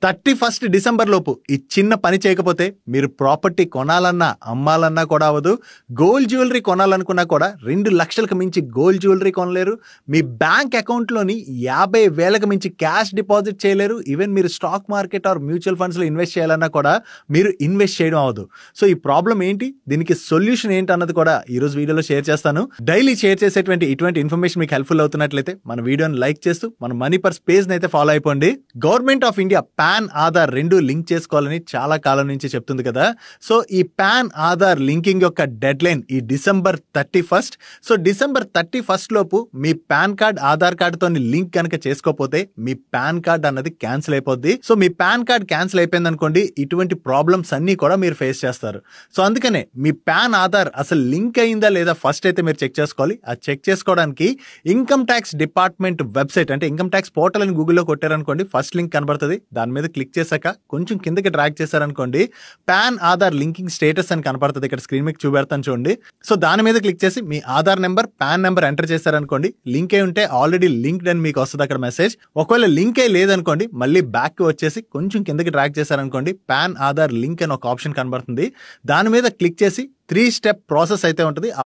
31 December లోపు ఈ చిన్న పని చేయకపోతే మీరు ప్రాపర్టీ కొనాలన్నా అమ్మాలన్నా కూడా అవ్వదు. గోల్డ్ జ్యువెలరీ కొనాలనుకున్నా కూడా 2 లక్షలకు మించి గోల్డ్ జ్యువెలరీ కొనలేరు. మీ బ్యాంక్ అకౌంట్లోని 50,000కు మించి క్యాష్ డిపాజిట్ చేయలేరు. ఈవెన్ మీరు స్టాక్ మార్కెట్ ఆర్ మ్యూచువల్ ఫండ్స్లో ఇన్వెస్ట్ చేయాలన్నా కూడా మీరు ఇన్వెస్ట్ చేయడం అవ్వదు. సో ఈ ప్రాబ్లం ఏంటి, దీనికి సొల్యూషన్ ఏంటి అన్నది కూడా ఈరోజు వీడియోలో షేర్ చేస్తాను. డైలీ షేర్ చేసేటువంటి ఇటువంటి ఇన్ఫర్మేషన్ మీకు హెల్ప్ఫుల్ అవుతున్నట్లయితే మన వీడియోని లైక్ చేస్తూ మన మనీ పర్స్ పేజ్ని అయితే ఫాలో అయిపోండి. Government of India pan Aadhaar రెండు లింక్ చేసుకోవాలని చాలా కాలం నుంచి చెప్తుంది కదా. సో ఈ పాన్ ఆధార్ లింకింగ్ యొక్క డెడ్ లైన్ ఈ డిసెంబర్ 31. సో డిసెంబర్ 31 లోపు మీ పాన్ కార్డ్ ఆధార్ కార్డుతో లింక్ కనుక చేసుకోకపోతే మీ పాన్ కార్డ్ అన్నది క్యాన్సిల్ అయిపోద్ది. సో మీ పాన్ కార్డ్ క్యాన్సిల్ అయిపోయింది అనుకోండి, ఇటువంటి ప్రాబ్లమ్స్ అన్ని కూడా మీరు ఫేస్ చేస్తారు. సో అందుకనే మీ పాన్ ఆధార్ అసలు లింక్ అయిందా లేదా ఫస్ట్ అయితే మీరు చెక్ చేసుకోవాలి. ఆ చెక్ చేసుకోవడానికి ఇన్కమ్ ట్యాక్స్ డిపార్ట్మెంట్ వెబ్సైట్ అంటే ఇన్కమ్ ట్యాక్స్ పోర్టల్ అని గూగుల్లో కొట్టారనుకోండి, ఫస్ట్ లింక్ కనబడుతుంది. దాని మీద క్లిక్ చేశాక కొంచెం కిందకి డ్రాగ్ చేశారనుకోండి, పాన్ ఆధార్ లింకింగ్ స్టేటస్ అని కనపడుతుంది. ఇక్కడ స్క్రీన్ మీకు చూపెడతాను చూడండి. సో దాని మీద క్లిక్ చేసి మీ Aadhaar number PAN number enter చేశారనుకోండి, లింక్ అయి ఉంటే ఆల్రెడీ లింక్డ్ అని మీకు వస్తుంది అక్కడ మెసేజ్. ఒకవేళ లింక్ అయి లేదనుకోండి, మళ్ళీ బ్యాక్ వచ్చేసి కొంచెం కిందకి డ్రాగ్ చేశారనుకోండి, పాన్ ఆధార్ లింక్ అని ఒక ఆప్షన్ కనబడుతుంది. దాని మీద క్లిక్ చేసి 3 స్టెప్ ప్రాసెస్ అయితే ఉంటుంది.